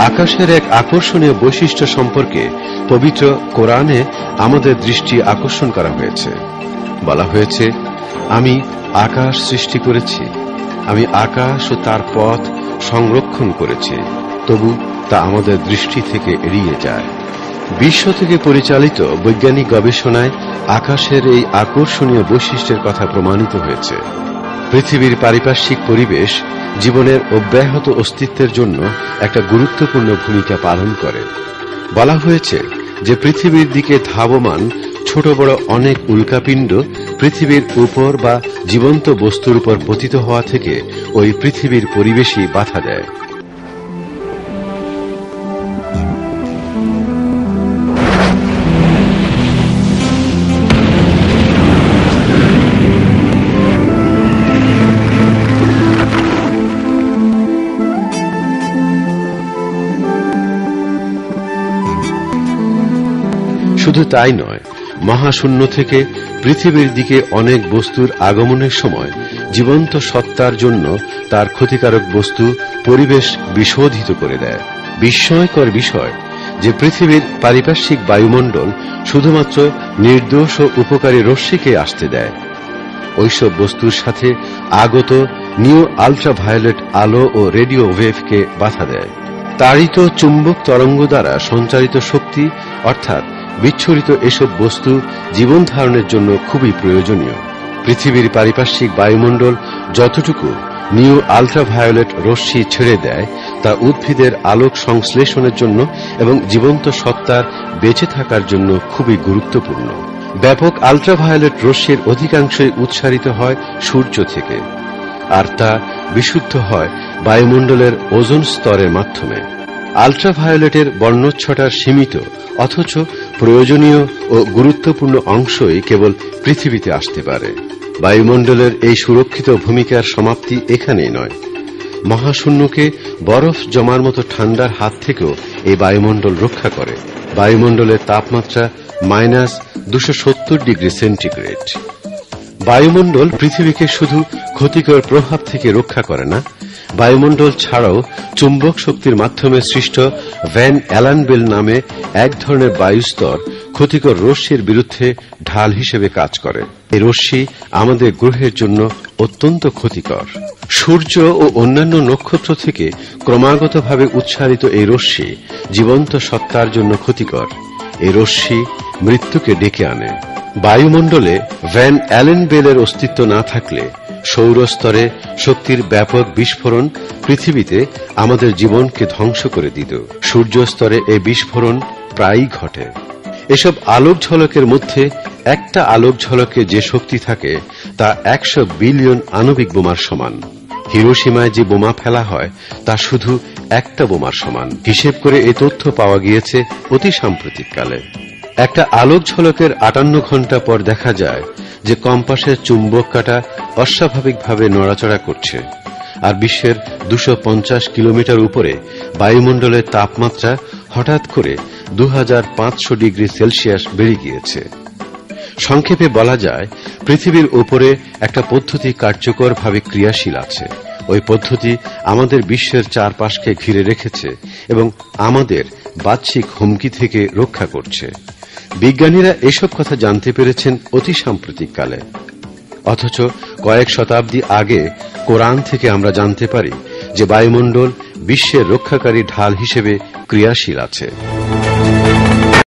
আকাশের এক আকর্ষণীয় বৈশিষ্ট্য সম্পর্কে পবিত্র কোরআনে আমাদের দৃষ্টি আকর্ষণ করা হয়েছে। বলা হয়েছে, আমি আকাশ সৃষ্টি করেছি, আমি আকাশ ও তার পথ সংরক্ষণ করেছি, তবু তা আমাদের দৃষ্টি থেকে এড়িয়ে যায়। বিশ্ব থেকে পরিচালিত বৈজ্ঞানিক গবেষণায় আকাশের এই আকর্ষণীয় বৈশিষ্ট্যের কথা প্রমাণিত হয়েছে। পৃথিবীর পারিপার্শ্বিক পরিবেশ জীবনের অব্যাহত অস্তিত্বের জন্য একটা গুরুত্বপূর্ণ ভূমিকা পালন করে। বলা হয়েছে যে পৃথিবীর দিকে ধাবমান ছোট বড় অনেক উল্কাপিণ্ড পৃথিবীর উপর বা জীবন্ত বস্তুর উপর পতিত হওয়া থেকে ওই পৃথিবীর পরিবেশই বাধা দেয়। শুধু তাই নয়, মহাশূন্য থেকে পৃথিবীর দিকে অনেক বস্তুর আগমনের সময় জীবন্ত সত্তার জন্য তার ক্ষতিকারক বস্তু পরিবেশ বিশোধিত করে দেয়। বিস্ময়কর বিষয় যে পৃথিবীর পারিপার্শ্বিক বায়ুমণ্ডল শুধুমাত্র নির্দোষ ও উপকারী রশ্মিকে আসতে দেয়। ওইসব বস্তুর সাথে আগত নিউ আল্ট্রাভায়োলেট আলো ও রেডিও ওয়েভকে বাধা দেয়। তাড়িত চুম্বক তরঙ্গ দ্বারা সঞ্চারিত শক্তি অর্থাৎ বিচ্ছুরিত এসব বস্তু জীবন ধারণের জন্য খুবই প্রয়োজনীয়। পৃথিবীর পারিপার্শ্বিক বায়ুমণ্ডল যতটুকু নিউ আল্ট্রাভায়োলেট রশ্মি ছেড়ে দেয় তা উদ্ভিদের আলোক সংশ্লেষণের জন্য এবং জীবন্ত সত্তার বেঁচে থাকার জন্য খুবই গুরুত্বপূর্ণ। ব্যাপক আল্ট্রাভায়োলেট রশ্মির অধিকাংশই উৎসারিত হয় সূর্য থেকে, আর তা বিশুদ্ধ হয় বায়ুমণ্ডলের ওজোন স্তরের মাধ্যমে। আল্ট্রাভায়োলেটের বর্ণচ্ছটার সীমিত অথচ প্রয়োজনীয় ও গুরুত্বপূর্ণ অংশই কেবল পৃথিবীতে আসতে পারে। বায়ুমণ্ডলের এই সুরক্ষিত ভূমিকার সমাপ্তি এখানেই নয়, মহাশূন্যকে বরফ জমার মতো ঠান্ডার হাত থেকেও এই বায়ুমণ্ডল রক্ষা করে। বায়ুমণ্ডলের তাপমাত্রা -270°C। বায়ুমণ্ডল পৃথিবীকে শুধু ক্ষতিকর প্রভাব থেকে রক্ষা করে না, বায়ুমণ্ডল ছাড়াও চুম্বক শক্তির মাধ্যমে সৃষ্ট ভ্যান অ্যালান বেল নামে এক ধরনের বায়ুস্তর ক্ষতিকর রশ্মির বিরুদ্ধে ঢাল হিসেবে কাজ করে। এই রশ্মি আমাদের গ্রহের জন্য অত্যন্ত ক্ষতিকর। সূর্য ও অন্যান্য নক্ষত্র থেকে ক্রমাগতভাবে উৎসারিত এই রশ্মি জীবন্ত সত্তার জন্য ক্ষতিকর। এই রশ্মি মৃত্যুকে ডেকে আনে। বায়ুমণ্ডলে ভ্যান অ্যালেন বেলের অস্তিত্ব না থাকলে সৌরস্তরে শক্তির ব্যাপক বিস্ফোরণ পৃথিবীতে আমাদের জীবনকে ধ্বংস করে দিত। সূর্যস্তরে এই বিস্ফোরণ প্রায়ই ঘটে। এসব আলোক ঝলকের মধ্যে একটা আলোক ঝলকে যে শক্তি থাকে তা 100 বিলিয়ন আণবিক বোমার সমান। হিরোশিমায় যে বোমা ফেলা হয় তা শুধু একটা বোমার সমান। হিসেব করে এই তথ্য পাওয়া গিয়েছে অতি সাম্প্রতিককালে। একটা আলোক ঝলকের 58 ঘণ্টা পর দেখা যায় যে কম্পাসের চুম্বক কাঁটা অস্বাভাবিকভাবে নড়াচড়া করছে, আর বিশ্বের 250 কিলোমিটার উপরে বায়ুমণ্ডলের তাপমাত্রা হঠাৎ করে 2500°C বেড়ে গিয়েছে। সংক্ষেপে বলা যায়, পৃথিবীর উপরে একটা পদ্ধতি কার্যকরভাবে ক্রিয়াশীল আছে। ওই পদ্ধতি আমাদের বিশ্বের চারপাশকে ঘিরে রেখেছে এবং আমাদের বাহ্যিক হুমকি থেকে রক্ষা করছে। বিজ্ঞানীরা এসব কথা জানতে পেরেছেন অতি সাম্প্রতিককালে, অথচ কয়েক শতাব্দী আগে কোরআন থেকে আমরা জানতে পারি যে বায়ুমণ্ডল বিশ্বের রক্ষাকারী ঢাল হিসেবে ক্রিয়াশীল আছে।